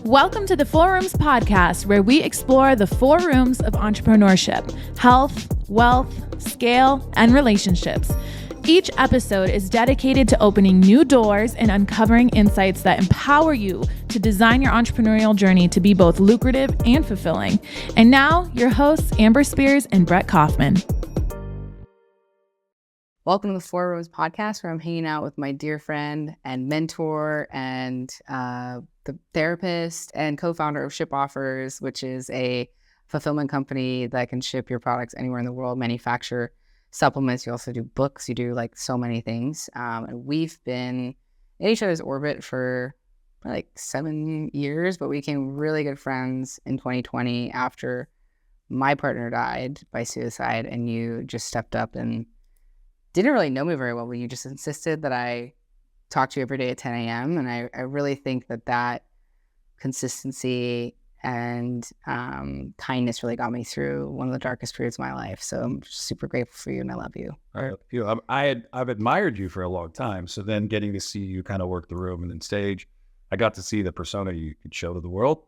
Welcome to the Four Rooms podcast, where we explore the four rooms of entrepreneurship: health, wealth, scale, and relationships. Each episode is dedicated to opening new doors and uncovering insights that empower you to design your entrepreneurial journey to be both lucrative and fulfilling. And now, your hosts, Amber Spears and Brett Kaufman. Welcome to the Four Rooms podcast, where I'm hanging out with my dear friend and mentor and the therapist and co-founder of Shipoffers, which is a fulfillment company that can ship your products anywhere in the world, manufacture supplements. You also do books. You do like so many things. And we've been in each other's orbit for like 7 years, but we became really good friends in 2020 after my partner died by suicide, and you just stepped up and didn't really know me very well, but you just insisted that I talk to you every day at 10 a.m. And I really think that consistency and kindness really got me through one of the darkest periods of my life. So I'm super grateful for you, and I love you. I've admired you for a long time. So then getting to see you kind of work the room and then stage, I got to see the persona you could show to the world.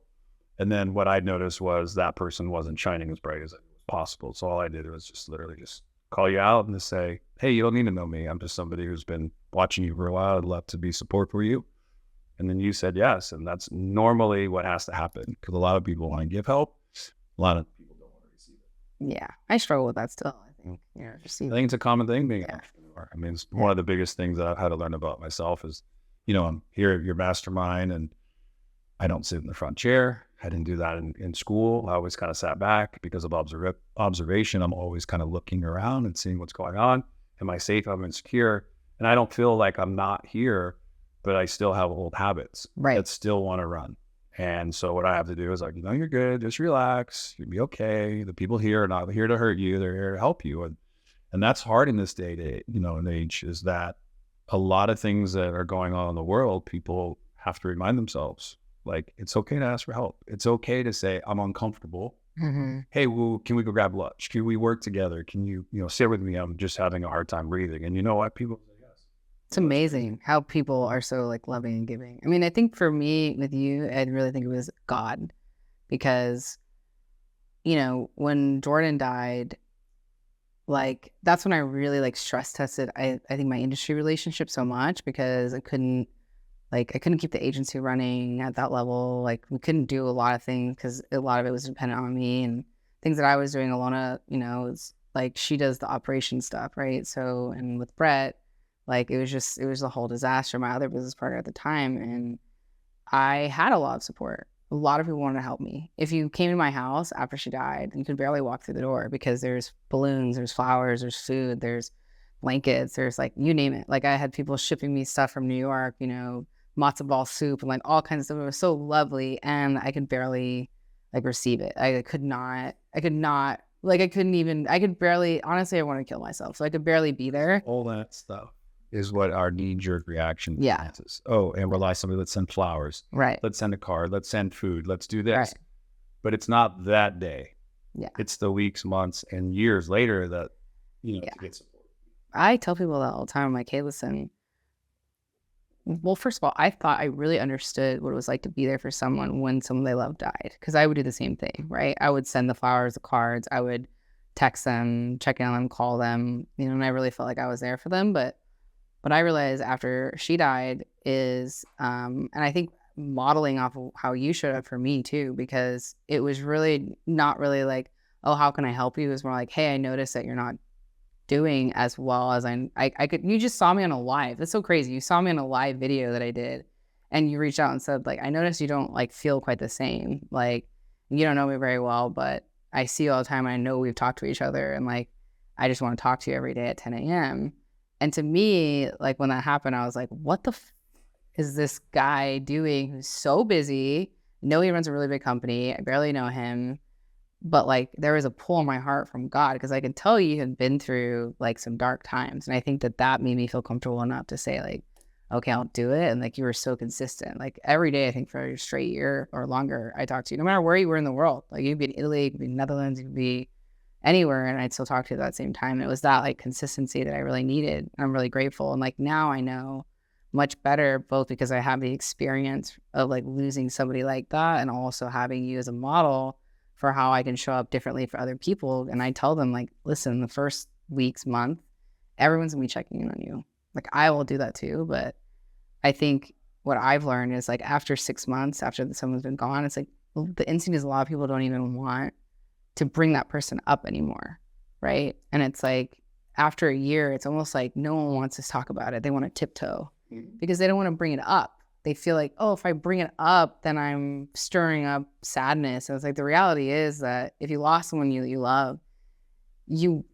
And then what I noticed was that person wasn't shining as bright as it was possible. So all I did was just literally just call you out and just say, hey, you don't need to know me. I'm just somebody who's been watching you for a while. I'd love to be support for you. And then you said yes. And that's normally what has to happen, because a lot of people want to give help. A lot of people don't want to receive it. Yeah, I struggle with that still, I think. I think it's a common thing being an entrepreneur. I mean, it's one of the biggest things that I've had to learn about myself is, I'm here at your mastermind and I don't sit in the front chair. I didn't do that in school. I always kind of sat back because of observation. I'm always kind of looking around and seeing what's going on. Am I safe? Am I insecure? And I don't feel like I'm not here, but I still have old habits that still want to run. And so what I have to do is like, you're good. Just relax. You'll be okay. The people here are not here to hurt you. They're here to help you. And that's hard in this day, and age, is that a lot of things that are going on in the world, people have to remind themselves, like, it's okay to ask for help. It's okay to say, I'm uncomfortable. Mm-hmm. Hey, can we go grab lunch? Can we work together? Can you, sit with me? I'm just having a hard time breathing. And you know what? People say yes. It's amazing how people are so like loving and giving. I mean, I think for me with you, I really think it was God, because, when Jordan died, like, that's when I really like stress tested, I think my industry relationship so much, because I couldn't keep the agency running at that level. Like, we couldn't do a lot of things because a lot of it was dependent on me, and things that I was doing. Alona, it's like she does the operation stuff, right? So, and with Brett, like, it was a whole disaster. My other business partner at the time, and I had a lot of support. A lot of people wanted to help me. If you came to my house after she died, you could barely walk through the door because there's balloons, there's flowers, there's food, there's blankets, there's like, you name it. Like, I had people shipping me stuff from New York, matzo ball soup and like all kinds of stuff. It was so lovely, and I could barely like receive it. I could barely, honestly, I want to kill myself. So I could barely be there. All that stuff is what our knee-jerk reaction is. Oh, and rely somebody, let's send flowers. Right. Let's send a card. Let's send food. Let's do this. Right. But it's not that day. Yeah. It's the weeks, months, and years later that, to get support. I tell people that all the time. I'm like, hey, listen, well, first of all, I thought I really understood what it was like to be there for someone when someone they loved died, because I would do the same thing, right? I would send the flowers, the cards, I would text them, check in on them, call them, and I really felt like I was there for them. But what I realized after she died is, and I think modeling off of how you showed up for me too, because it was really not really like, oh, how can I help you? It was more like, hey, I noticed that you're not doing as well as I could. You just saw me on a live. That's so crazy. You saw me on a live video that I did, and you reached out and said, like, I noticed you don't like feel quite the same. Like, you don't know me very well, but I see you all the time, and I know we've talked to each other, and like, I just want to talk to you every day at 10 a.m. And to me, like, when that happened, I was like, what the is this guy doing who's so busy? Know he runs a really big company. I barely know him. But like, there was a pull in my heart from God, because I could tell you had been through like some dark times. And I think that made me feel comfortable enough to say like, okay, I'll do it. And like, you were so consistent. Like, every day, I think for a straight year or longer, I talked to you, no matter where you were in the world. Like, you'd be in Italy, you could be in Netherlands, you could be anywhere, and I'd still talk to you at that same time. And it was that like consistency that I really needed. I'm really grateful. And like, now I know much better, both because I have the experience of like losing somebody like that and also having you as a model for how I can show up differently for other people. And I tell them, like, listen, the first week's month, everyone's gonna be checking in on you. Like, I will do that too, but I think what I've learned is like after 6 months, after someone's been gone, it's like the instinct is a lot of people don't even want to bring that person up anymore, right? And it's like after a year, it's almost like no one wants to talk about it. They want to tiptoe because they don't want to bring it up. They feel like, oh, if I bring it up, then I'm stirring up sadness. And it's like the reality is that if you lost someone you love,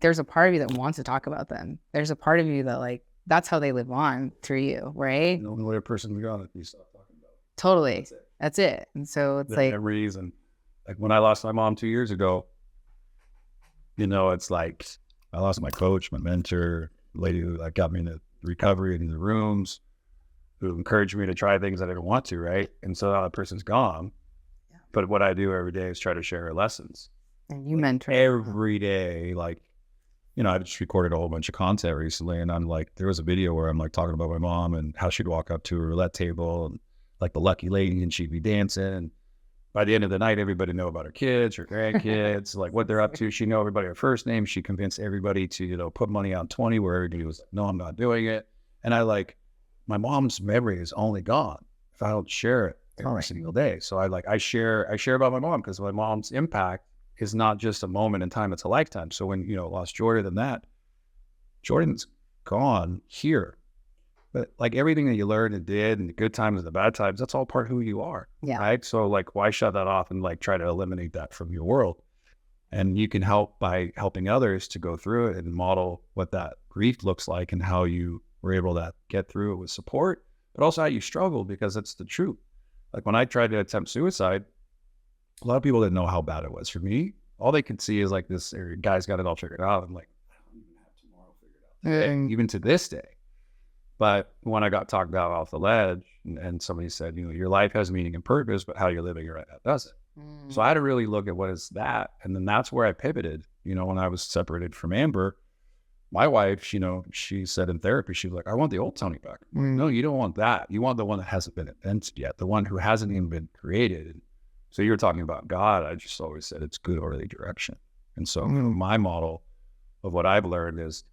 there's a part of you that wants to talk about them. There's a part of you that like that's how they live on through you, right? The only way a person's gone if you stop talking about it. Totally. That's it. And so it's the like memories and like when I lost my mom 2 years ago, you know, it's like I lost my coach, my mentor, lady who like got me into recovery and in the rooms, who encouraged me to try things I didn't want to, right? And so now that person's gone. Yeah. But what I do every day is try to share her lessons. And you mentor every day, like, you know, I just recorded a whole bunch of content recently, and I'm like, there was a video where I'm like talking about my mom and how she'd walk up to a roulette table and like the lucky lady, and she'd be dancing. And by the end of the night, everybody know about her kids, her grandkids, like what they're up to. She know everybody her first name. She convinced everybody to, you know, put money on 20 where everybody was like, no, I'm not doing it. And I like, my mom's memory is only gone if I don't share it every single day. So I share about my mom because my mom's impact is not just a moment in time, it's a lifetime. So when, you know, lost Jordan's gone here. But like everything that you learned and did and the good times and the bad times, that's all part of who you are. Yeah. Right. So like, why shut that off and like try to eliminate that from your world? And you can help by helping others to go through it and model what that grief looks like and how you were able to get through it with support, but also how you struggle, because it's the truth. Like when I tried to attempt suicide, a lot of people didn't know how bad it was for me. All they could see is like this guy's got it all figured out. I'm like, I don't even have tomorrow figured out, even to this day. But when I got talked about off the ledge and somebody said, you know, your life has meaning and purpose, but how you're living it right now doesn't. So I had to really look at what is that. And then that's where I pivoted. You know, when I was separated from Amber, my wife, you know, she said in therapy, she was like, I want the old Tony back. No, you don't want that. You want the one that hasn't been invented yet, the one who hasn't even been created. So you were talking about God. I just always said it's good orderly direction. And so my model of what I've learned is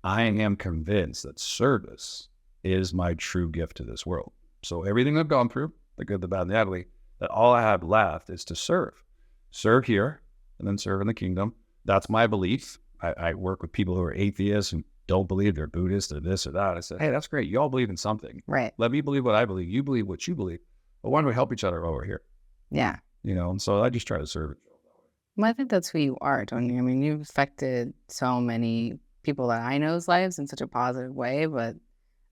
I am convinced that service is my true gift to this world. So everything I've gone through, the good, the bad, and the ugly, that all I have left is to serve here and then serve in the kingdom. That's my belief. I work with people who are atheists and don't believe they're Buddhist or this or that. I said, hey, that's great. You all believe in something. Right. Let me believe what I believe. You believe what you believe. But why don't we help each other over here? Yeah. You know, and so I just try to serve it. Well, I think that's who you are, Tony. I mean, you've affected so many people that I know's lives in such a positive way, but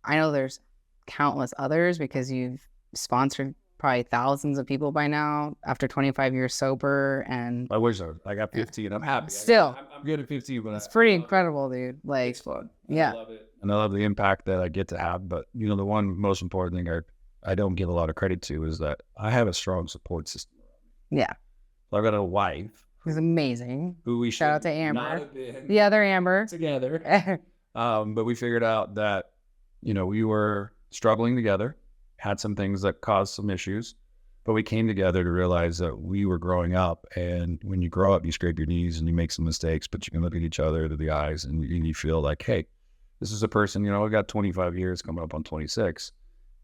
I know there's countless others because you've sponsored probably thousands of people by now after 25 years sober. And I wish I got 15. I'm happy. Still. I'm good at 15, but it's pretty incredible, dude. Like, it's fun. Yeah. I love it. And I love the impact that I get to have. But, you know, the one most important thing I don't give a lot of credit to is that I have a strong support system. Yeah. I've got a wife who's amazing. Who we shout out to not Amber. have been The other Amber. together. But we figured out that, you know, we were struggling together, had some things that caused some issues, but we came together to realize that we were growing up. And when you grow up, you scrape your knees and you make some mistakes, but you can look at each other to the eyes and you feel like, hey, this is a person, you know, we got 25 years coming up on 26.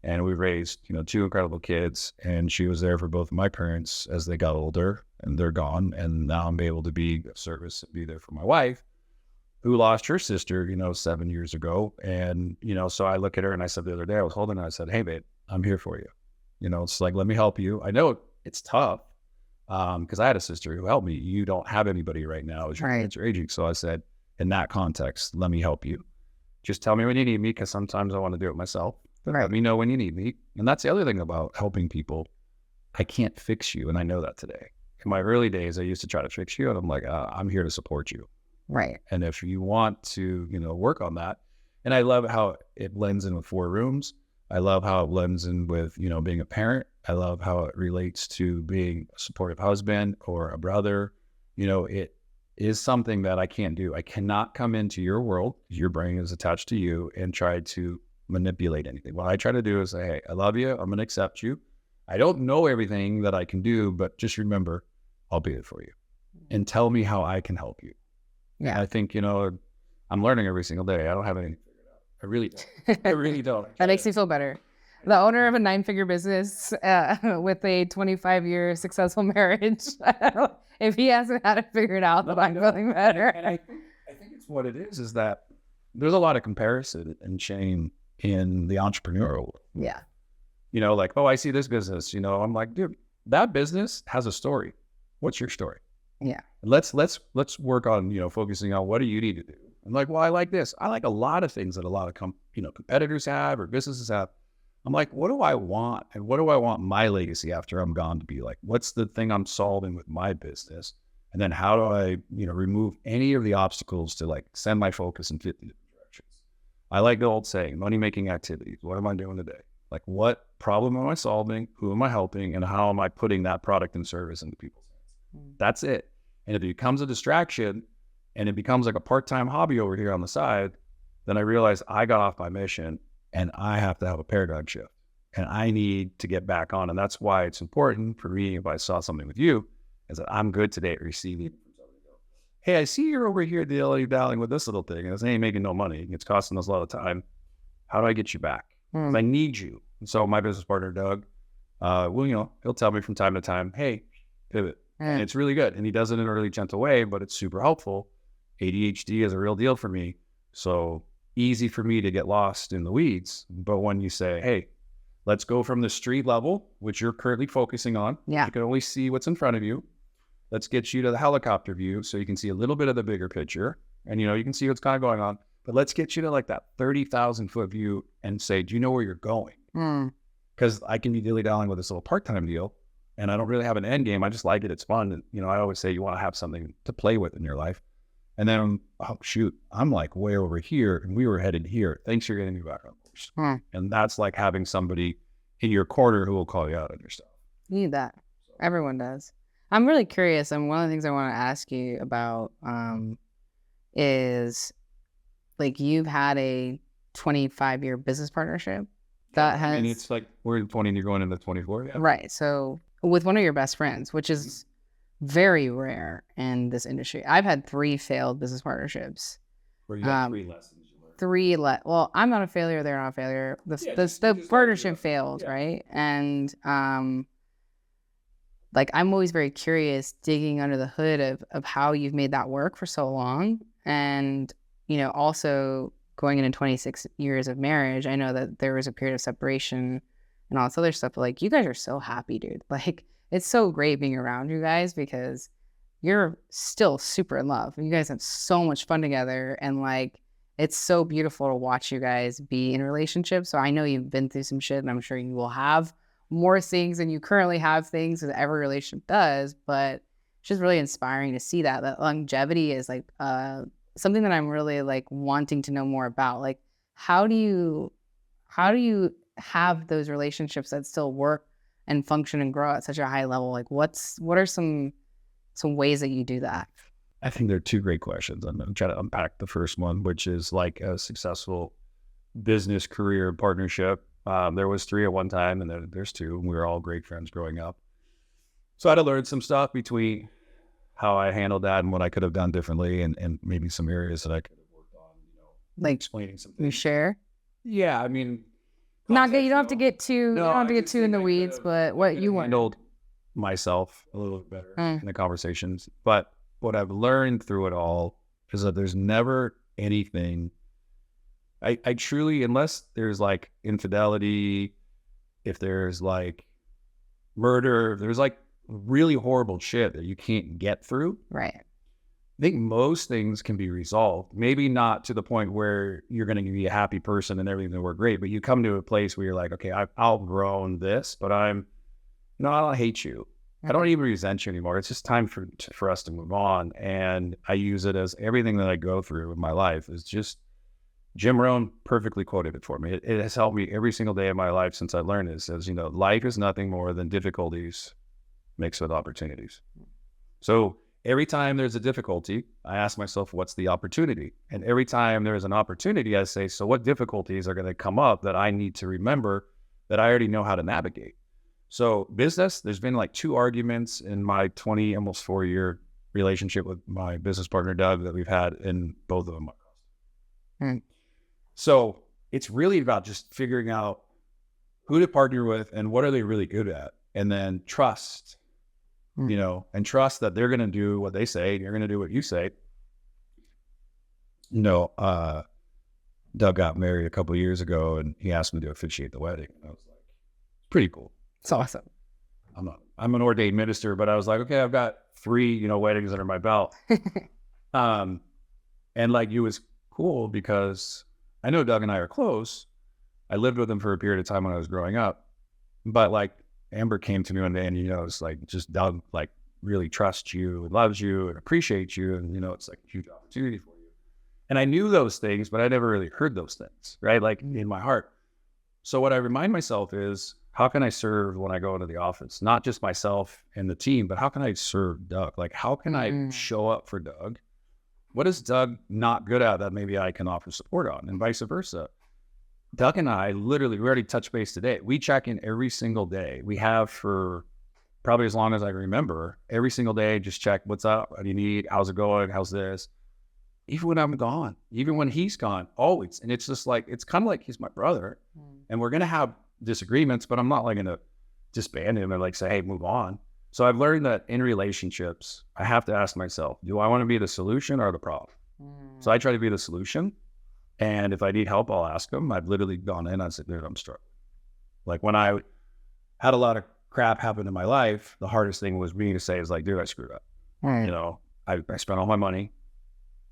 And we raised, you know, 2 incredible kids, and she was there for both of my parents as they got older, and they're gone. And now I'm able to be of service and be there for my wife, who lost her sister, you know, 7 years ago. And, you know, so I look at her and I said the other day, I was holding her, I said, hey, babe, I'm here for you. You know, it's like, let me help you. I know it's tough because I had a sister who helped me. You don't have anybody right now as your kids are aging. So I said, in that context, let me help you. Just tell me when you need me, because sometimes I want to do it myself. But let me know when you need me. And that's the other thing about helping people. I can't fix you. And I know that today. In my early days, I used to try to fix you. And I'm like, I'm here to support you. Right. And if you want to, you know, work on that. And I love how it blends in with 4 rooms. I love how it blends in with, you know, being a parent. I love how it relates to being a supportive husband or a brother. You know, it is something that I can't do. I cannot come into your world, your brain is attached to you, and try to manipulate anything. What I try to do is say, hey, I love you. I'm going to accept you. I don't know everything that I can do, but just remember, I'll be there for you. And tell me how I can help you. Yeah. And I think, you know, I'm learning every single day. I don't have anything figured out. I really don't. I really don't. That makes me feel better. The owner of a 9-figure business with a 25-year successful marriage, if he hasn't had it figured out, then I'm feeling better. And I think it's what it is that there's a lot of comparison and shame in the entrepreneurial world. Yeah. You know, like, oh, I see this business, you know, I'm like, dude, that business has a story. What's your story? Yeah. Let's work on, you know, focusing on what do you need to do? I'm like, well, I like this. I like a lot of things that a lot of competitors have or businesses have. I'm like, what do I want? And what do I want my legacy after I'm gone to be like? What's the thing I'm solving with my business? And then how do I, you know, remove any of the obstacles to like send my focus in 50 different directions? I like the old saying, money-making activities. What am I doing today? Like, what problem am I solving? Who am I helping? And how am I putting that product and service into people's hands? That's it. And if it becomes a distraction and it becomes like a part-time hobby over here on the side, then I realize I got off my mission and I have to have a paradigm shift and I need to get back on. And that's why it's important for me, if I saw something with you, is that I'm good today at receiving. Hey, I see you're over here dilly-dallying with this little thing and this ain't making no money. It's costing us a lot of time. How do I get you back? I need you. And so my business partner, Doug, well, you know, he'll tell me from time to time, hey, pivot. And it's really good. And he does it in a really gentle way, but it's super helpful. ADHD is a real deal for me. So easy for me to get lost in the weeds. But when you say, hey, let's go from the street level, which you're currently focusing on. Yeah. You can only see what's in front of you. Let's get you to the helicopter view so you can see a little bit of the bigger picture. And, you know, you can see what's kind of going on. But let's get you to like that 30,000 foot view and say, do you know where you're going? Because I can be dilly-dallying with this little part-time deal. And I don't really have an end game. I just like it. It's fun. And, you know, I always say you want to have something to play with in your life. And then, oh, shoot, I'm like way over here and we were headed here. Thanks for getting me back on course. And that's like having somebody in your corner who will call you out on your stuff. You need that. Everyone does. I'm really curious. And one of the things I want to ask you about is like you've had a 25-year business partnership that has... And it's like we're in 20 and you're going into 24. Yeah. Right. So with one of your best friends, which is very rare in this industry. I've had 3 failed business partnerships. Where you have 3 lessons you learned. Well, I'm not a failure. They're not a failure. The partnership failed, right? And like I'm always very curious digging under the hood of how you've made that work for so long. And, you know, also going into 26 years of marriage, I know that there was a period of separation and all this other stuff, but like you guys are so happy, dude. Like it's so great being around you guys because you're still super in love. You guys have so much fun together and like it's so beautiful to watch you guys be in a relationship. So I know you've been through some shit and I'm sure you will have more things than you currently have things as every relationship does, but it's just really inspiring to see that longevity is like something that I'm really like wanting to know more about. Like how do you have those relationships that still work and function and grow at such a high level? Like what are some ways that you do that? I think there are 2 great questions. I'm going to try to unpack the first one, which is like a successful business career partnership. There was 3 at one time and there's 2. And we were all great friends growing up. So I had to learn some stuff between how I handled that and what I could have done differently and maybe some areas that I could have worked on, you know, like explaining some things. You share? Yeah, I mean, not good. You don't have to get too in the weeds, but what you handled myself a little bit better in the conversations. But what I've learned through it all is that there's never anything I truly, unless there's like infidelity, if there's like murder, if there's like really horrible shit that you can't get through. Right. I think most things can be resolved. Maybe not to the point where you're going to be a happy person and everything will work great, but you come to a place where you're like, okay, I've outgrown this, but I don't hate you. I don't even resent you anymore. It's just time for us to move on. And I use it as everything that I go through in my life is just, Jim Rohn perfectly quoted it for me. It has helped me every single day of my life since I learned this. As you know, life is nothing more than difficulties mixed with opportunities. So every time there's a difficulty, I ask myself, what's the opportunity? And every time there's an opportunity, I say, so what difficulties are going to come up that I need to remember that I already know how to navigate? So business, there's been like 2 arguments in my 20, almost 4-year relationship with my business partner, Doug, that we've had, in both of them. So it's really about just figuring out who to partner with and what are they really good at. And then trust, and trust that they're going to do what they say. You're going to do what you say. Doug got married a couple of years ago, and he asked me to officiate the wedding. And I was like, pretty cool. It's awesome. I'm an ordained minister, but I was like, okay, I've got 3, weddings under my belt. And like, it was cool because I know Doug and I are close. I lived with him for a period of time when I was growing up, but like Amber came to me one day and, it's like, just Doug, like, really trusts you and loves you and appreciates you. And, it's like a huge opportunity for you. And I knew those things, but I never really heard those things, right? Like in my heart. So what I remind myself is, how can I serve when I go into the office? Not just myself and the team, but how can I serve Doug? Like, how can I show up for Doug? What is Doug not good at that maybe I can offer support on, and vice versa? Doug and I we already touched base today. We check in every single day. We have for probably as long as I remember. Every single day, just check, what's up? What do you need? How's it going? How's this? Even when I'm gone, even when he's gone, always. And it's just like, it's kind of like he's my brother, and we're going to have disagreements, but I'm not like going to disband him and like say, hey, move on. So I've learned that in relationships, I have to ask myself, do I want to be the solution or the problem? So I try to be the solution. And if I need help, I'll ask him. I've literally gone in and said, dude, I'm struggling. Like when I had a lot of crap happen in my life, the hardest thing was me to say is like, dude, I screwed up. I spent all my money.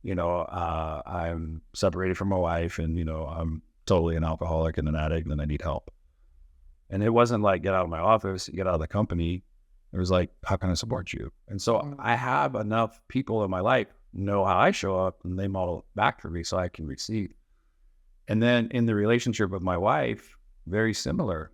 I'm separated from my wife, and, I'm totally an alcoholic and an addict, and I need help. And it wasn't like, get out of my office, get out of the company. It was like, how can I support you? And so I have enough people in my life know how I show up, and they model it back for me so I can receive. And then in the relationship with my wife, very similar.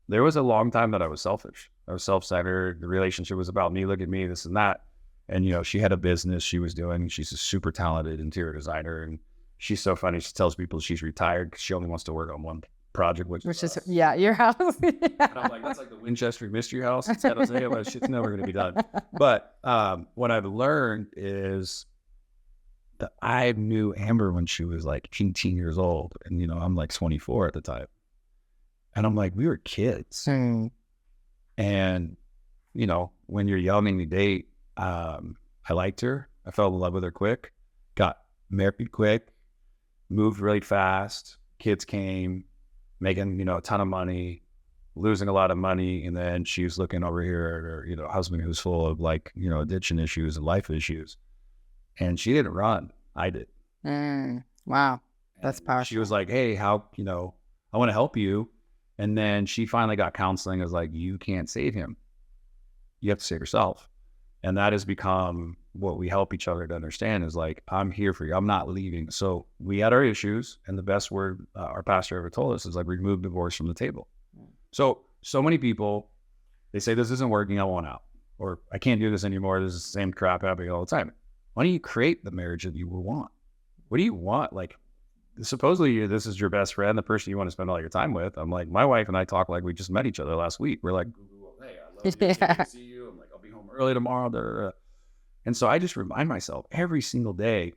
There was a long time that I was selfish. I was self-centered. The relationship was about me, look at me, this and that. And, she had a business she was doing. She's a super talented interior designer. And she's so funny. She tells people she's retired because she only wants to work on one project, which is your house. And I'm like, that's like the Winchester Mystery House in San Jose, but shit's never going to be done. But what I've learned is that I knew Amber when she was like 18 years old. And, I'm like 24 at the time. And I'm like, we were kids. And, when you're young and you date, I liked her. I fell in love with her quick, got married quick, moved really fast. Kids came, making, a ton of money, losing a lot of money. And then she was looking over here at her, husband who's full of like, addiction issues and life issues. And she didn't run. I did. Wow. That's powerful. She was like, hey, how, I want to help you. And then she finally got counseling. As like, you can't save him. You have to save yourself. And that has become what we help each other to understand is like, I'm here for you. I'm not leaving. So we had our issues, and the best word our pastor ever told us is like, remove divorce from the table. So many people, they say, this isn't working. I want out, or I can't do this anymore. This is the same crap happening all the time. Why don't you create the marriage that you will want? What do you want? Like, supposedly this is your best friend, the person you want to spend all your time with. I'm like, my wife and I talk like we just met each other last week. We're like, hey, I love you. Good to see you. I'm like, I'll be home early tomorrow. And so I just remind myself every single day,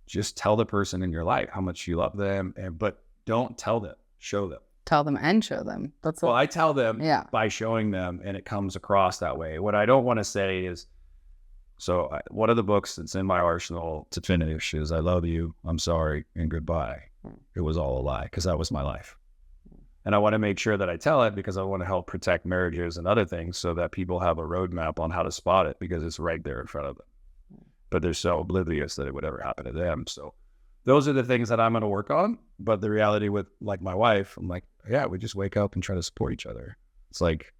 just tell the person in your life how much you love them, but don't tell them, show them. Tell them and show them. I tell them by showing them, and it comes across that way. What I don't want to say is, one of the books that's in my arsenal to finish is I love you, I'm sorry, and goodbye. It was all a lie, because that was my life. And I want to make sure that I tell it because I want to help protect marriages and other things so that people have a roadmap on how to spot it, because it's right there in front of them. But they're so oblivious that it would ever happen to them. So those are the things that I'm going to work on. But the reality with like my wife, I'm like, yeah, we just wake up and try to support each other. It's like,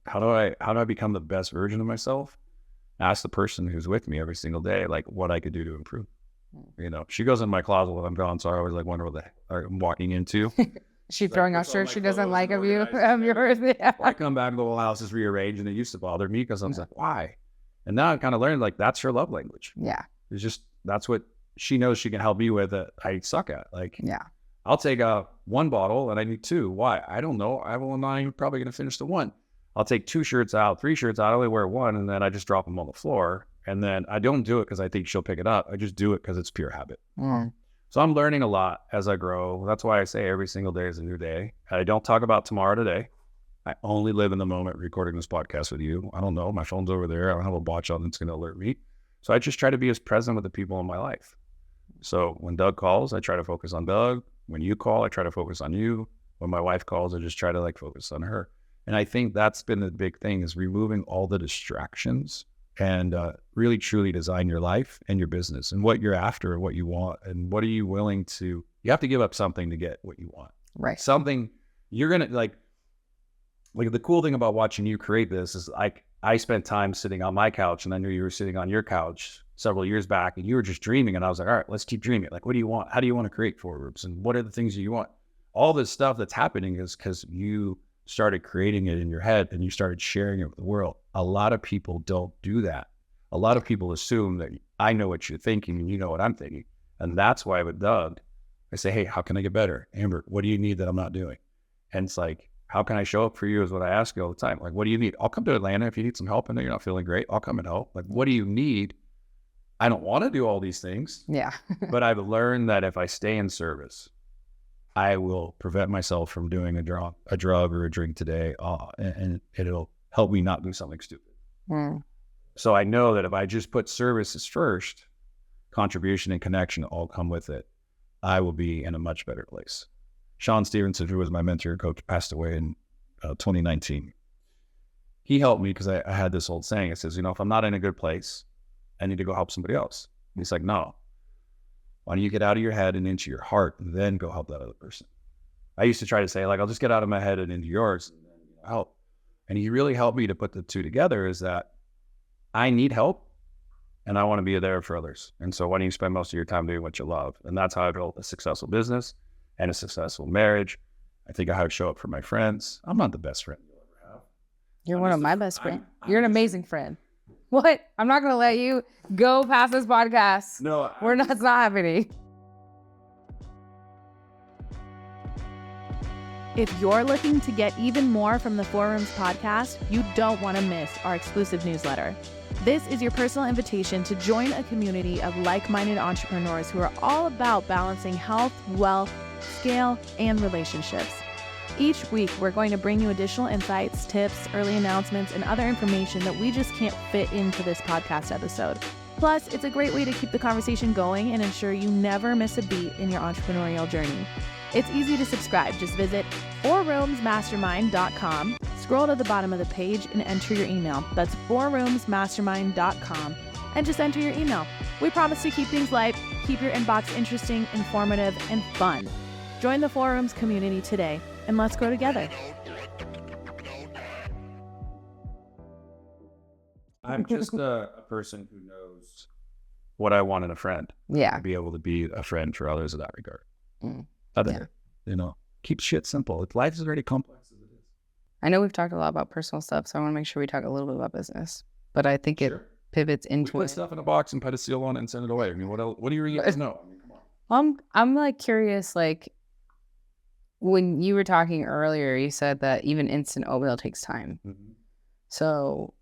how do I become the best version of myself? Ask the person who's with me every single day, like what I could do to improve. She goes in my closet while I'm gone. So I always like wonder what the heck I'm walking into. She's throwing out shirts she doesn't like of you, of yours. Yeah. I come back, the whole house is rearranged, and it used to bother me because I was like, why? And now I've kind of learned, like, that's her love language. Yeah. It's just, that's what she knows she can help me with that I suck at. Like, Yeah. I'll take one bottle and I need 2. Why? I don't know. I'm not even probably going to finish the 1. I'll take 2 shirts out, 3 shirts out. I only wear 1, and then I just drop them on the floor. And then I don't do it because I think she'll pick it up. I just do it because it's pure habit. So I'm learning a lot as I grow. That's why I say every single day is a new day. I don't talk about tomorrow today. I only live in the moment recording this podcast with you. I don't know. My phone's over there. I don't have a watch on that's going to alert me. So I just try to be as present with the people in my life. So when Doug calls, I try to focus on Doug. When you call, I try to focus on you. When my wife calls, I just try to focus on her. And I think that's been the big thing, is removing all the distractions and really truly design your life and your business and what you're after and what you want. And what are you willing to, you have to give up something to get what you want. Right. Something you're going to like the cool thing about watching you create this is I spent time sitting on my couch, and I knew you were sitting on your couch several years back, and you were just dreaming. And I was like, all right, let's keep dreaming. Like, what do you want? How do you want to create 4 Rooms? And what are the things that you want? All this stuff that's happening is because you started creating it in your head and you started sharing it with the world. A lot of people don't do that. A lot of people assume that I know what you're thinking and you know what I'm thinking. And that's why with Doug, I say, hey, how can I get better? Amber, what do you need that I'm not doing? And it's like, how can I show up for you is what I ask you all the time. Like, what do you need? I'll come to Atlanta if you need some help. I know you're not feeling great. I'll come and help. Like, what do you need? I don't want to do all these things. Yeah. But I've learned that if I stay in service, I will prevent myself from doing a drug or a drink today, and it'll help me not do something stupid. So I know that if I just put services first, contribution and connection all come with it, I will be in a much better place. Sean Stevenson, who was my mentor and coach, passed away in 2019. He helped me because I had this old saying. It says, if I'm not in a good place, I need to go help somebody else. And he's like, no. Why don't you get out of your head and into your heart and then go help that other person? I used to try to say, I'll just get out of my head and into yours and then help. And he really helped me to put the two together, is that I need help and I want to be there for others. And so why don't you spend most of your time doing what you love? And that's how I built a successful business and a successful marriage. I think I would show up for my friends. I'm not the best friend you'll ever have. You're one of my best friends. You're an amazing friend. What? I'm not going to let you go past this podcast. No, it's not happening. If you're looking to get even more from the 4 Rooms podcast, you don't want to miss our exclusive newsletter. This is your personal invitation to join a community of like-minded entrepreneurs who are all about balancing health, wealth, scale, and relationships. Each week, we're going to bring you additional insights, tips, early announcements, and other information that we just can't fit into this podcast episode. Plus, it's a great way to keep the conversation going and ensure you never miss a beat in your entrepreneurial journey. It's easy to subscribe. Just visit 4roomsmastermind.com, scroll to the bottom of the page, and enter your email. That's 4roomsmastermind.com, and just enter your email. We promise to keep things light, keep your inbox interesting, informative, and fun. Join the 4 Rooms community today, and let's grow together. I'm just a person who knows what I want in a friend. Yeah. To be able to be a friend for others in that regard. Yeah. Keep shit simple. Life is already complex as it is. I know we've talked a lot about personal stuff, so I want to make sure we talk a little bit about business. But I think it pivots into put stuff in a box and put a seal on it and send it away. I mean, what else? What do you guys know? I mean, come on. I'm curious, when you were talking earlier, you said that even instant oatmeal takes time. Mm-hmm. So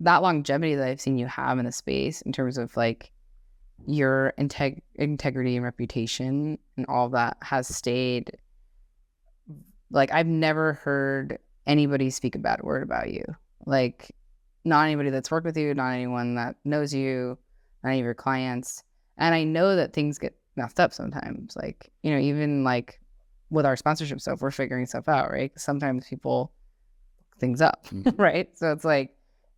that longevity that I've seen you have in the space in terms of your integrity and reputation and all that has stayed. I've never heard anybody speak a bad word about you. Not anybody that's worked with you, not anyone that knows you, not any of your clients. And I know that things get messed up sometimes. Even with our sponsorship stuff, we're figuring stuff out, right? Sometimes people fuck things up, right? So it's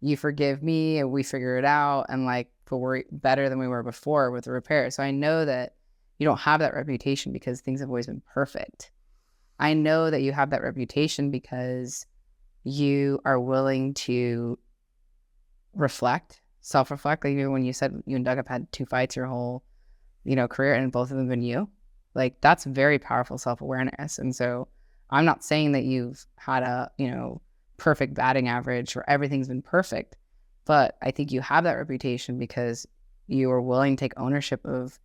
you forgive me and we figure it out, and but we're better than we were before with the repair. So I know that you don't have that reputation because things have always been perfect. I know that you have that reputation because you are willing to self-reflect. Even when you said you and Doug have had 2 fights your whole, career, and both of them have been you. That's very powerful self-awareness. And so I'm not saying that you've had a, perfect batting average or everything's been perfect. But I think you have that reputation because you are willing to take ownership of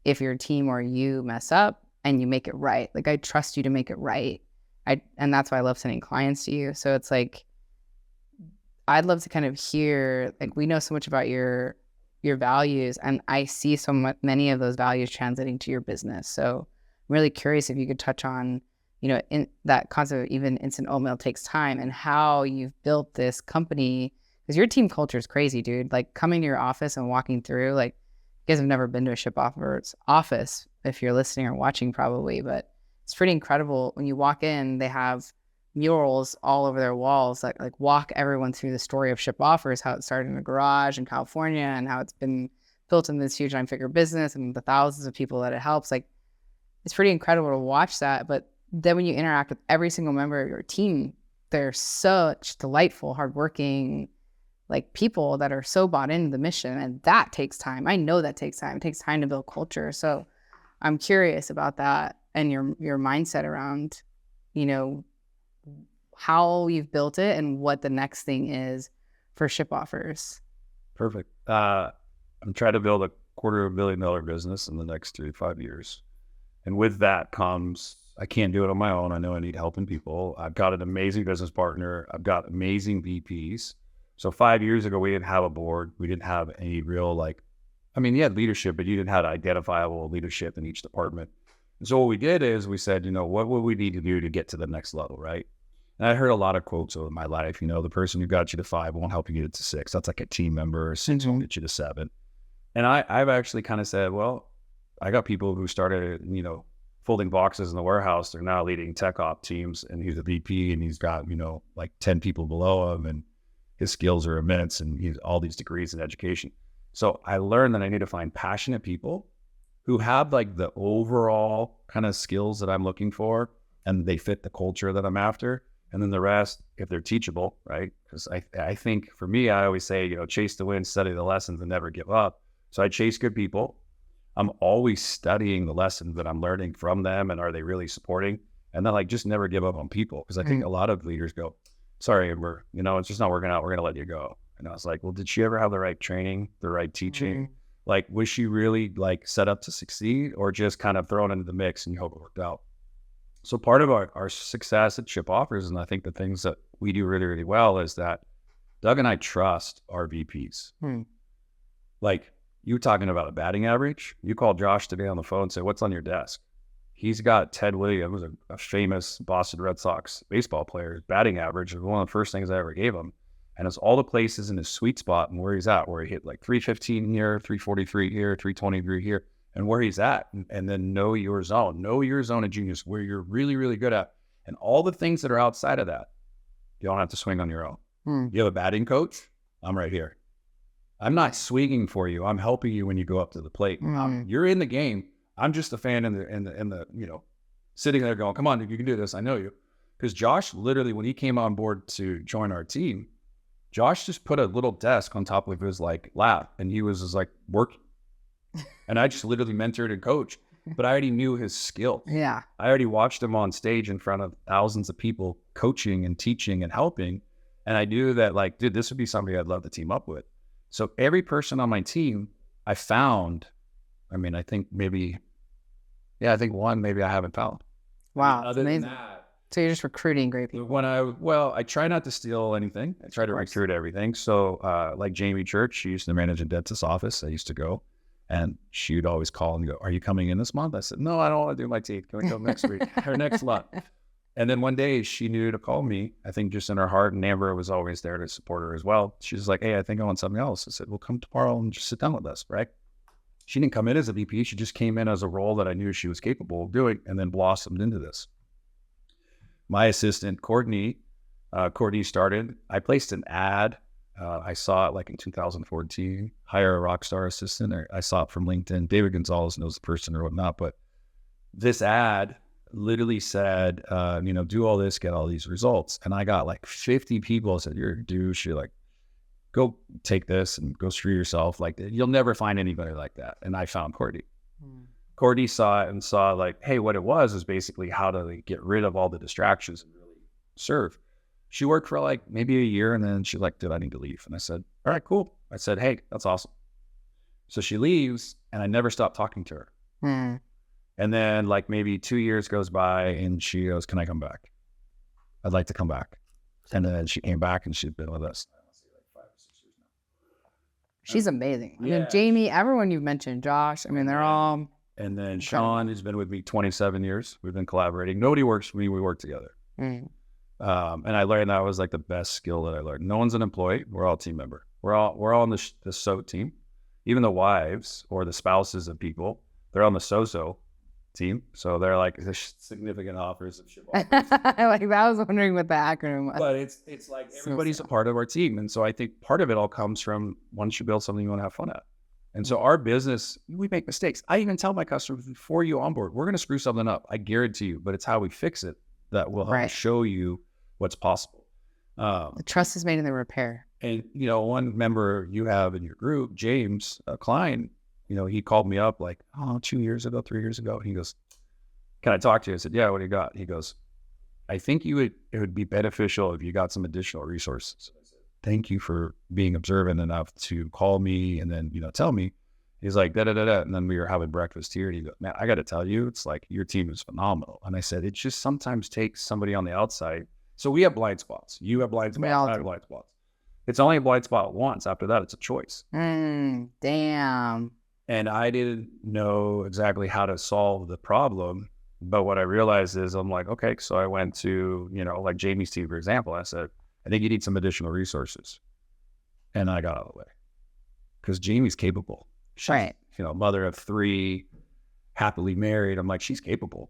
if your team or you mess up and you make it right. Like, I trust you to make it right. And that's why I love sending clients to you. So it's like, I'd love to kind of hear, like, we know so much about your values, and I see many of those values translating to your business. So I'm really curious if you could touch on, in that concept of even instant oatmeal takes time and how you've built this company, because your team culture is crazy, dude. Like, coming to your office and walking through, like, you guys have never been to a Shipoffers office if you're listening or watching probably, but it's pretty incredible. When you walk in, they have murals all over their walls that like walk everyone through the story of Shipoffers, how it started in a garage in California and how it's been built in this huge 9-figure business and the thousands of people that it helps. Like, it's pretty incredible to watch that. But then when you interact with every single member of your team, they're such delightful, hardworking, like, people that are so bought into the mission. And that takes time. I know that takes time. It takes time to build culture. So I'm curious about that and your mindset around, how you've built it and what the next thing is for Shipoffers. Perfect. I'm trying to build a $250 million business in the next 3 to 5 years. And with that comes, I can't do it on my own. I know I need help and people. I've got an amazing business partner. I've got amazing VPs. So 5 years ago, we didn't have a board. We didn't have any real, you had leadership, but you didn't have identifiable leadership in each department. And so what we did is we said, what would we need to do to get to the next level, right? And I heard a lot of quotes over my life, the person who got you to 5 won't help you get it to 6. That's like a team member. 6 won't get you to 7. And I've actually kind of said, well, I got people who started, folding boxes in the warehouse. They're now leading tech op teams, and he's a VP and he's got, 10 people below him, and his skills are immense, and he's all these degrees in education. So I learned that I need to find passionate people who have like the overall kind of skills that I'm looking for, and they fit the culture that I'm after. And then the rest, if they're teachable, right? Because I think for me, I always say, chase the win, study the lessons, and never give up. So I chase good people. I'm always studying the lessons that I'm learning from them, and are they really supporting? And then just never give up on people, because I think a lot of leaders go, sorry, Amber, it's just not working out. We're going to let you go. And I was like, well, did she ever have the right training, the right teaching? Was she really set up to succeed, or just kind of thrown into the mix and you hope it worked out? So part of our success at Shipoffers, and I think the things that we do really, really well, is that Doug and I trust our VPs. You talking about a batting average? You call Josh today on the phone and say, what's on your desk? He's got Ted Williams, a famous Boston Red Sox baseball player. His batting average is one of the first things I ever gave him. And it's all the places in his sweet spot and where he's at, where he hit 315 here, 343 here, 323 here, and where he's at. And then know your zone of genius, where you're really, really good at. And all the things that are outside of that, you don't have to swing on your own. You have a batting coach? I'm right here. I'm not swinging for you. I'm helping you when you go up to the plate. You're in the game. I'm just a fan in the sitting there going, come on, dude, you can do this. I know you. Because Josh, literally, when he came on board to join our team, Josh just put a little desk on top of his lap, and he was just working. And I just literally mentored and coached, but I already knew his skills. Yeah. I already watched him on stage in front of thousands of people, coaching and teaching and helping. And I knew that dude, this would be somebody I'd love to team up with. So every person on my team, I found, I think one maybe I haven't found. Wow. Other amazing. than that, so you're just recruiting great people. I try not to steal anything. I try to recruit everything. So like Jamie Church, she used to manage a dentist's office. I used to go, and she would always call and go, are you coming in this month? I said, no, I don't want to do my teeth. Can we go next week or next month? And then one day she knew to call me, I think just in her heart, and Amber was always there to support her as well. She was like, hey, I think I want something else. I said, well, come tomorrow and just sit down with us, right? She didn't come in as a VP. She just came in as a role that I knew she was capable of doing, and then blossomed into this. My assistant, Courtney started, I placed an ad. I saw it in 2014, hire a rock star assistant. I saw it from LinkedIn. David Gonzalez knows the person or whatnot, but this ad literally said, do all this, get all these results. And I got 50 people said, you're a douche. You're go take this and go screw yourself. You'll never find anybody like that. And I found Courtney. Courtney saw it and saw hey, what it was basically how to get rid of all the distractions and really serve. She worked for like maybe a year, and then she like, I need to leave. And I said, all right, cool. I said, hey, that's awesome. So she leaves, and I never stopped talking to her. And then like maybe 2 years goes by, and she goes, can I come back? I'd like to come back. And then she came back, and she's been with us. She's amazing. I Yeah. mean, Jamie, everyone you've mentioned, Josh, I mean, they're all. And then Sean has been with me 27 years. We've been collaborating. Nobody works for me. We work together. And I learned that was like the best skill that I learned. No one's an employee. We're all team member. We're all on the SO team. Even the wives or the spouses of people, they're on the SOSO team. So they're like the significant offers of Shipoffers. Like I was wondering what the acronym was. But it's like everybody's a part of our team. And so I think part of it all comes from once you build something you want to have fun at. And so our business, we make mistakes. I even tell my customers before you onboard, we're going to screw something up. I guarantee you, but it's how we fix it that will help show you what's possible. The trust is made in the repair. And, you know, one member you have in your group, James Klein, you know, he called me up like, 3 years ago. He goes, can I talk to you? I said, yeah, what do you got? He goes, I think it would be beneficial if you got some additional resources. I said, thank you for being observant enough to call me and then, you know, tell me. He's like, da-da-da-da. And then we were having breakfast here. And he goes, man, I got to tell you, it's like your team is phenomenal. And I said, it just sometimes takes somebody on the outside. So we have blind spots. You have blind spots. I have blind spots. It's only a blind spot once. After that, it's a choice. Damn. And I didn't know exactly how to solve the problem. But what I realized is I'm like, okay, so I went to, you know, like Jamie's team, for example. I said, I think you need some additional resources. And I got out of the way because Jamie's capable. She's, you know, mother of 3, happily married. I'm like, she's capable.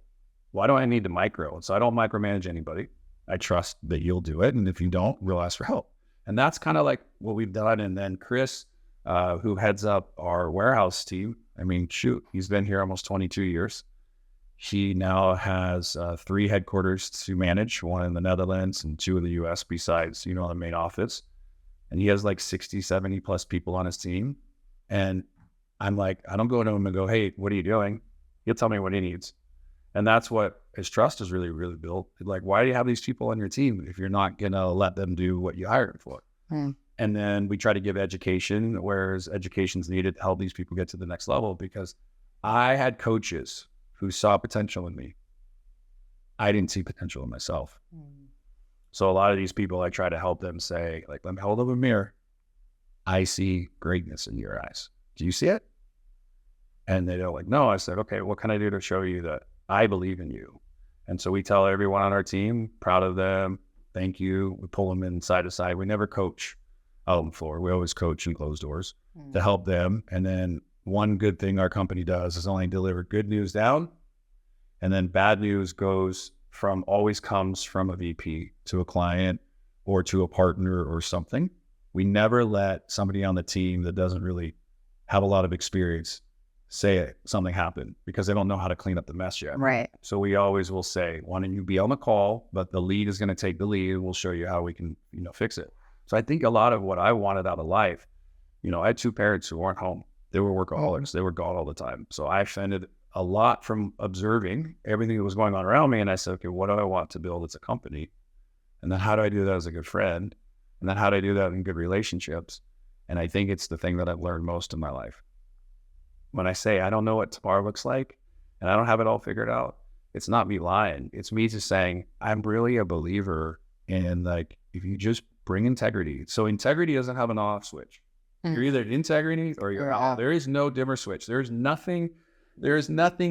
Why do I need to micro? And so I don't micromanage anybody. I trust that you'll do it. And if you don't, we'll ask for help. And that's kind of like what we've done. And then Chris, who heads up our warehouse team, I mean, shoot, he's been here almost 22 years. He now has 3 headquarters to manage, 1 in the Netherlands and 2 in the US besides, you know, the main office. And he has like 60, 70 plus people on his team. And I'm like, I don't go to him and go, hey, what are you doing? He'll tell me what he needs. And that's what his trust is really, really built. Like, why do you have these people on your team if you're not going to let them do what you hired them for? And then we try to give education, whereas education's needed to help these people get to the next level, because I had coaches who saw potential in me. I didn't see potential in myself. So a lot of these people, I try to help them say, like, let me hold up a mirror. I see greatness in your eyes. Do you see it? And they're like, no. I said, okay, what can I do to show you that I believe in you? And so we tell everyone on our team, proud of them, thank you. We pull them in side to side. We never coach out on the floor. We always coach in closed doors to help them. And then one good thing our company does is only deliver good news down. And then bad news always comes from a VP to a client or to a partner or something. We never let somebody on the team that doesn't really have a lot of experience say something happened because they don't know how to clean up the mess yet. Right. So we always will say, why don't you be on the call, but the lead is going to take the lead and we'll show you how we can, you know, fix it. So I think a lot of what I wanted out of life, you know, I had 2 parents who weren't home. They were workaholics. They were gone all the time. So I offended a lot from observing everything that was going on around me. And I said, okay, what do I want to build as a company? And then how do I do that as a good friend? And then how do I do that in good relationships? And I think it's the thing that I've learned most in my life. When I say I don't know what tomorrow looks like and I don't have it all figured out, it's not me lying. It's me just saying I'm really a believer in, like, if you just bring integrity. So integrity doesn't have an on-off switch. You're either in integrity or you're out. There is no dimmer switch. There is nothing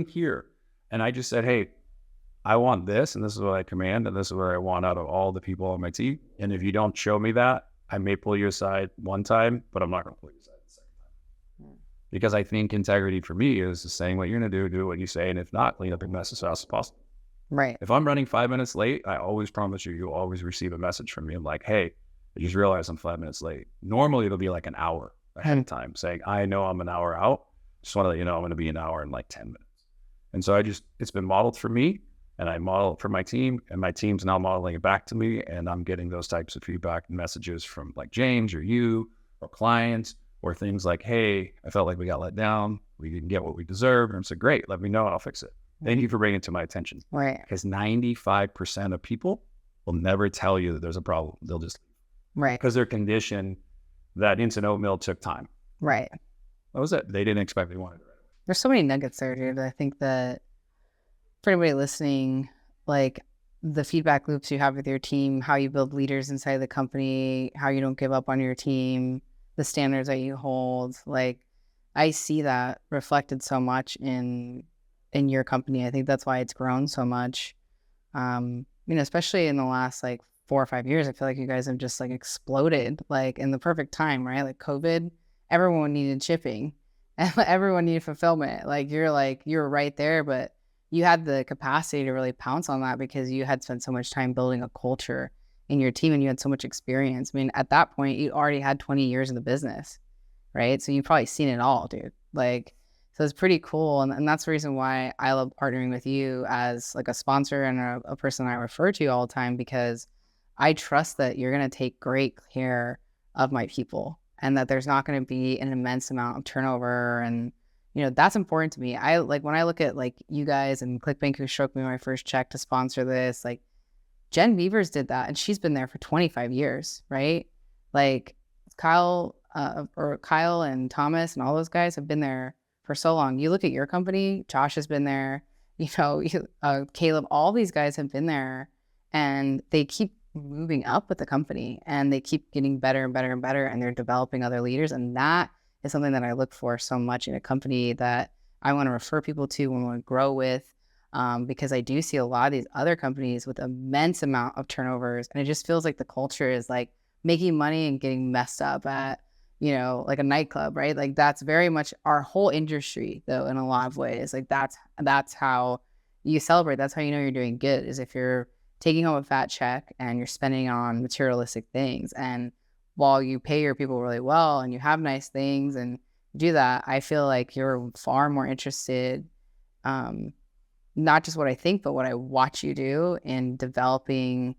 here. And I just said, hey, I want this, and this is what I command, and this is what I want out of all the people on my team. And if you don't show me that, I may pull you aside one time, but I'm not going to pull you aside the second time. Because I think integrity for me is saying what you're going to do what you say, and if not, clean up your mess as fast as possible. Right. If I'm running 5 minutes late, I always promise you'll always receive a message from me. I'm like, hey, I just realized I'm 5 minutes late. Normally it'll be like an hour ahead of time saying, I know I'm an hour out. Just want to let you know I'm going to be an hour in like 10 minutes. And so it's been modeled for me, and I model it for my team, and my team's now modeling it back to me. And I'm getting those types of feedback and messages from like James or you or clients, or things like, hey, I felt like we got let down. We didn't get what we deserved. And I said, great, let me know and I'll fix it. Thank you for bringing it to my attention. Right. Because 95% of people will never tell you that there's a problem. They'll just, Right. because they're conditioned that instant oatmeal took time. Right. That was it. They didn't expect they wanted it right away. There's so many nuggets there, dude. I think that for anybody listening, like the feedback loops you have with your team, how you build leaders inside the company, how you don't give up on your team, the standards that you hold, like I see that reflected so much in your company. I think that's why it's grown so much. Especially in the last like 4 or 5 years, I feel like you guys have just like exploded, like in the perfect time, right? Like COVID, everyone needed shipping and everyone needed fulfillment. Like you're right there, but you had the capacity to really pounce on that because you had spent so much time building a culture in your team and you had so much experience. I mean, at that point, you already had 20 years in the business, right? So you've probably seen it all, dude. Like, so it's pretty cool. And that's the reason why I love partnering with you as like a sponsor and a person I refer to all the time, because I trust that you're going to take great care of my people and that there's not going to be an immense amount of turnover. And, that's important to me. I like when I look at like you guys and ClickBank, who showed me my first check to sponsor this, like Jen Beavers did that and she's been there for 25 years, right? Like Kyle and Thomas and all those guys have been there for so long. You look at your company, Josh has been there, Caleb, all these guys have been there and they keep moving up with the company and they keep getting better and better and better and they're developing other leaders. And that is something that I look for so much in a company that I want to refer people to and want to grow with, because I do see a lot of these other companies with immense amount of turnovers. And it just feels like the culture is like making money and getting messed up at, like a nightclub, right? Like that's very much our whole industry though, in a lot of ways. Like that's how you celebrate. That's how you know you're doing good, is if you're taking home a fat check and you're spending on materialistic things. And while you pay your people really well and you have nice things and do that, I feel like you're far more interested, not just what I think, but what I watch you do in developing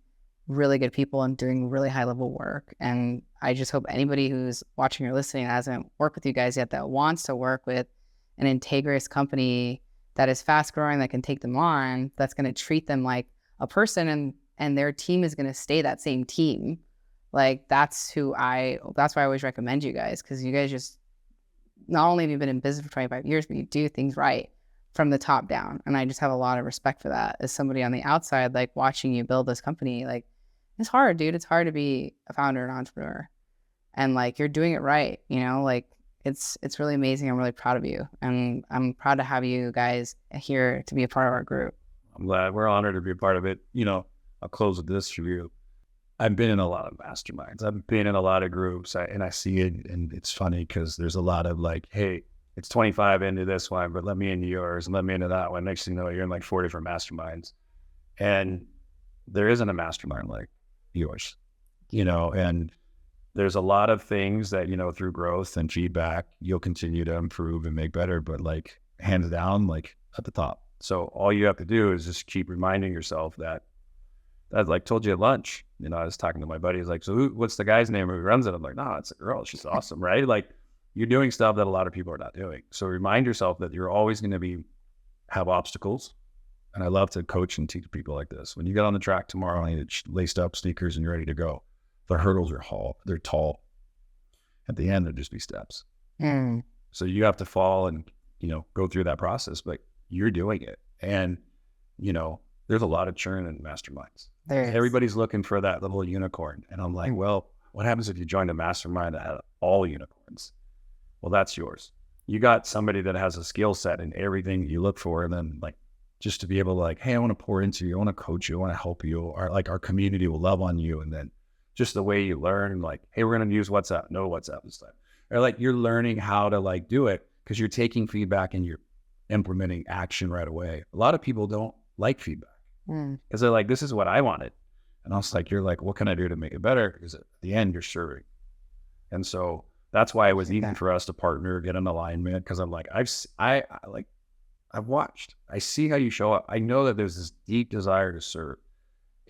really good people and doing really high level work. And I just hope anybody who's watching or listening hasn't worked with you guys yet that wants to work with an integrous company that is fast growing, that can take them on, that's going to treat them like a person, and their team is going to stay that same team. Like that's why I always recommend you guys, because you guys just, not only have you been in business for 25 years, but you do things right from the top down. And I just have a lot of respect for that as somebody on the outside, like watching you build this company. Like it's hard, dude. It's hard to be a founder and entrepreneur, and like you're doing it right. Like it's really amazing. I'm really proud of you, and I'm proud to have you guys here to be a part of our group. I'm glad. We're honored to be a part of it. I'll close with this review. I've been in a lot of masterminds. I've been in a lot of groups, and I see it, and it's funny because there's a lot of like, hey, it's 25 into this one, but let me into yours and let me into that one. Next thing you know, you're in like 4 different masterminds, and there isn't a mastermind like yours, and there's a lot of things that, through growth and feedback, you'll continue to improve and make better, but like hands down, like at the top. So all you have to do is just keep reminding yourself that like told you at lunch, I was talking to my buddy. He's like, so what's the guy's name who runs it? I'm like, no, it's a girl. She's awesome. Right. Like you're doing stuff that a lot of people are not doing. So remind yourself that you're always going to have obstacles. And I love to coach and teach people like this. When you get on the track tomorrow and you laced up sneakers and you're ready to go, the hurdles they're tall. At the end, there'll just be steps. So you have to fall and, go through that process, but you're doing it. And, there's a lot of churn in masterminds. Everybody's looking for that little unicorn. And I'm like, well, what happens if you joined a mastermind that had all unicorns? Well, that's yours. You got somebody that has a skill set in everything you look for. And then like, just to be able to like, hey, I want to pour into you. I want to coach you. I want to help you. Or like our community will love on you. And then just the way you learn, like, hey, we're going to use WhatsApp. No WhatsApp this time. Or like you're learning how to like do it because you're taking feedback and you're implementing action right away. A lot of people don't like feedback because they're like, this is what I wanted. And I was like, you're like, what can I do to make it better? Because at the end, you're serving. And so that's why it was easy for us to partner, get an alignment. Because I'm like, I've watched. I see how you show up. I know that there's this deep desire to serve,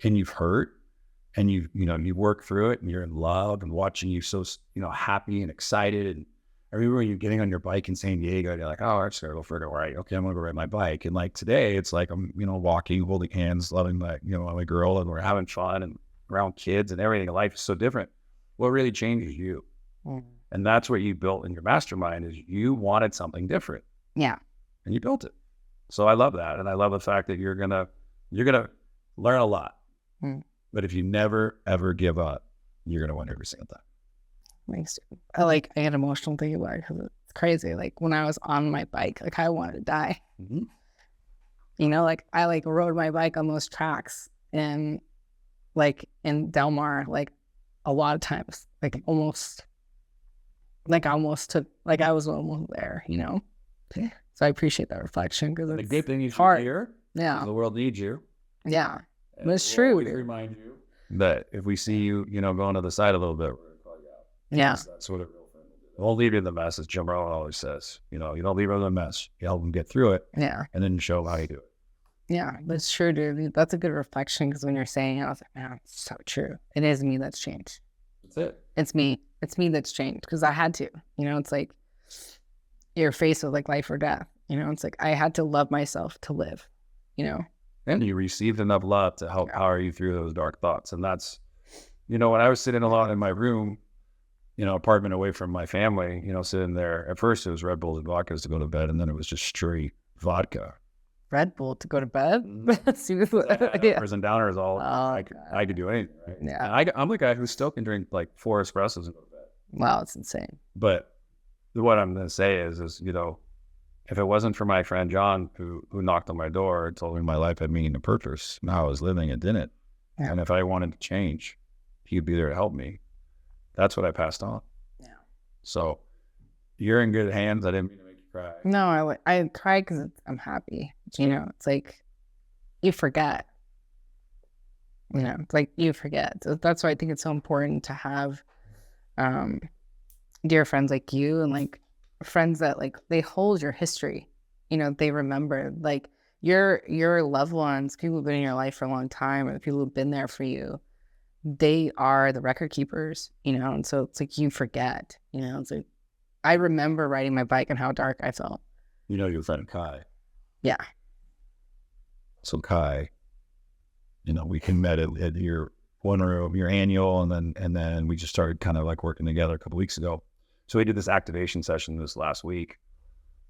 and you've hurt, and you work through it, and you're in love, and watching you so happy and excited, and I remember when you're getting on your bike in San Diego, you're like, oh, I just gotta go further. Right. Okay, I'm gonna go ride my bike. And like today, it's like I'm, walking, holding hands, loving my girl, and we're having fun and around kids and everything. Life is so different. What really changes you? And that's what you built in your mastermind is you wanted something different. Yeah. And you built it. So I love that. And I love the fact that you're gonna learn a lot. But if you never ever give up, you're gonna win every single time. Thanks. I get emotional thinking about it because it's crazy. Like when I was on my bike, like I wanted to die. I rode my bike on those tracks and like in Del Mar, like a lot of times, I was almost there, So I appreciate that reflection because the good thing is hard. Here. Yeah. The world needs you. Yeah. But it's true. We remind you that if we see you, going to the side a little bit, we're going to call you out. Yeah. That's what a real friend will do. Don't leave you in the mess, as Jim Rohn always says. You don't leave them in the mess. You help them get through it. Yeah. And then you show them how you do it. Yeah, that's true, dude. That's a good reflection because when you're saying it, I was like, man, it's so true. It is me that's changed. That's it. It's me. It's me that's changed because I had to. It's like you're faced with like life or death. It's like I had to love myself to live, And you received enough love to help power you through those dark thoughts. And that's, when I was sitting alone in my room, apartment away from my family, sitting there. At first it was Red Bulls and vodkas to go to bed. And then it was just straight vodka. Red Bull to go to bed? Prison downers all. I could do anything. Right? Yeah. And I'm the guy who still can drink like 4 espressos and go to bed. Wow, it's insane. But what I'm going to say is, if it wasn't for my friend John, who knocked on my door and told me my life had meaning and purpose, and how I was living, it didn't. Yeah. And if I wanted to change, he'd be there to help me. That's what I passed on. Yeah. So you're in good hands. I didn't mean to make you cry. No, I cry because I'm happy. It's like you forget. It's like you forget. So that's why I think it's so important to have dear friends like you and like friends that like they hold your history. They remember like your loved ones, people who've been in your life for a long time, or the people who've been there for you. They are the record keepers, and so it's like you forget. It's like I remember riding my bike and how dark I felt. Your friend Kai. Yeah. So Kai, we met at your one room, your annual, and then we just started kind of like working together a couple weeks ago. So we did this activation session this last week.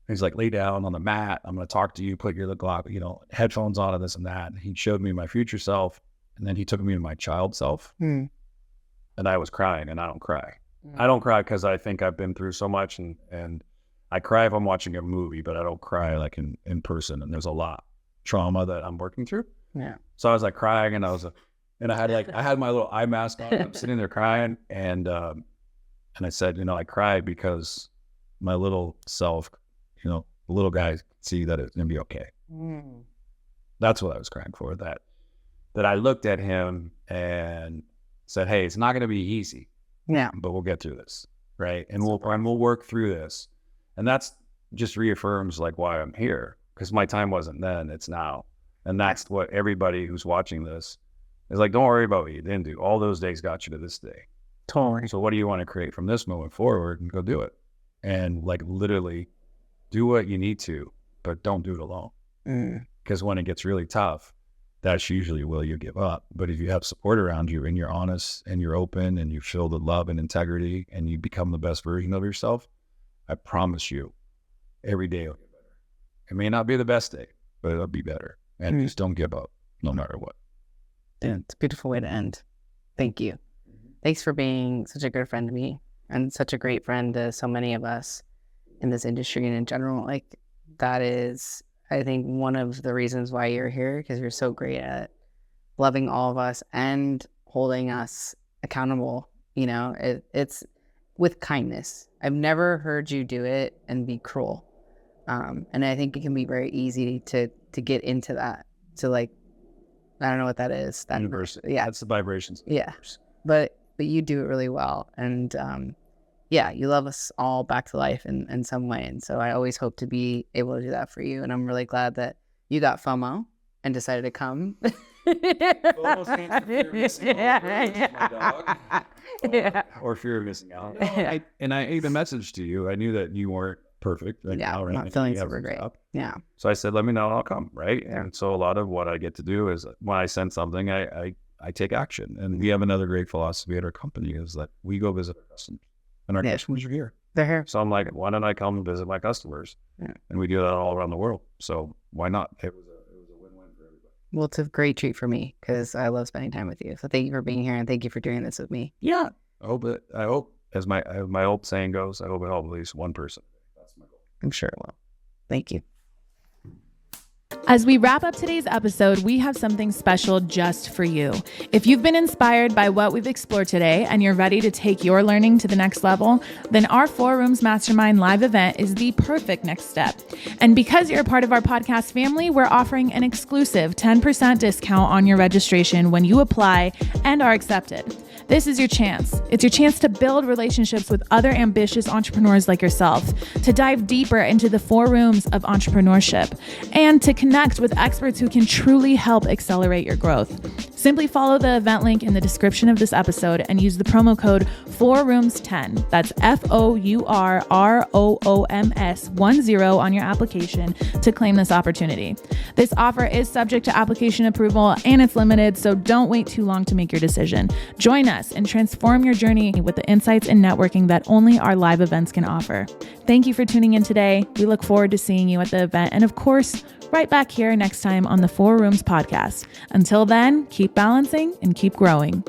He's like, lay down on the mat. I'm going to talk to you, put your headphones on and this and that. And he showed me my future self. And then he took me to my child self. And I was crying, and I don't cry. I don't cry because I think I've been through so much, and I cry if I'm watching a movie, but I don't cry like in person. And there's a lot of trauma that I'm working through. Yeah. So I was like crying, and I had my little eye mask on. I'm sitting there crying, and I said, I cried because my little self, the little guy could see that it's gonna be okay. That's what I was crying for. That I looked at him and said, hey, it's not gonna be easy. Yeah. But we'll get through this, right? And we'll work through this. And that's just reaffirms like why I'm here, because my time wasn't then, it's now. And that's what everybody who's watching this is like, don't worry about what you didn't do. All those days got you to this day. Totally. So what do you want to create from this moment forward, and go do it. And like literally do what you need to, but don't do it alone. Because when it gets really tough, that's usually will you give up. But if you have support around you and you're honest and you're open and you feel the love and integrity and you become the best version of yourself, I promise you every day will get better. It may not be the best day, but it'll be better. And just don't give up no matter what. Yeah, it's a beautiful way to end. Thank you. Thanks for being such a good friend to me and such a great friend to so many of us in this industry and in general. Like that is, I think, one of the reasons why you're here, because you're so great at loving all of us and holding us accountable. It's with kindness. I've never heard you do it and be cruel. And I think it can be very easy to get into that. To like, I don't know what that is. That universe. Yeah. That's the vibrations. Yeah. But you do it really well. And you love us all back to life in some way. And so I always hope to be able to do that for you. And I'm really glad that you got FOMO and decided to come Almost answer fear of missing out, my dog. Or fear of missing out. I even messaged to you. I knew that you weren't perfect right now, right? I'm not feeling super great. Yeah. So I said, let me know and I'll come, right? Yeah. And so a lot of what I get to do is when I sense something, I take action. And we have another great philosophy at our company is that we go visit our customers. And our customers are here. They're here. So I'm like, why don't I come and visit my customers? Yeah. And we do that all around the world. So why not? It was a win-win for everybody. Well, it's a great treat for me because I love spending time with you. So thank you for being here and thank you for doing this with me. Yeah. I hope, as my old saying goes, I hope it helps at least one person. That's my goal. I'm sure it will. Thank you. As we wrap up today's episode, we have something special just for you. If you've been inspired by what we've explored today and you're ready to take your learning to the next level, then our 4 Rooms Mastermind live event is the perfect next step. And because you're a part of our podcast family, we're offering an exclusive 10% discount on your registration when you apply and are accepted. This is your chance. It's your chance to build relationships with other ambitious entrepreneurs like yourself, to dive deeper into the 4 rooms of entrepreneurship, and to connect with experts who can truly help accelerate your growth. Simply follow the event link in the description of this episode and use the promo code 4rooms10. That's FOURROOMS10 on your application to claim this opportunity. This offer is subject to application approval and it's limited, so don't wait too long to make your decision. Join us and transform your journey with the insights and networking that only our live events can offer. Thank you for tuning in today. We look forward to seeing you at the event and, of course, right back here next time on the 4 Rooms podcast. Until then, keep balancing and keep growing.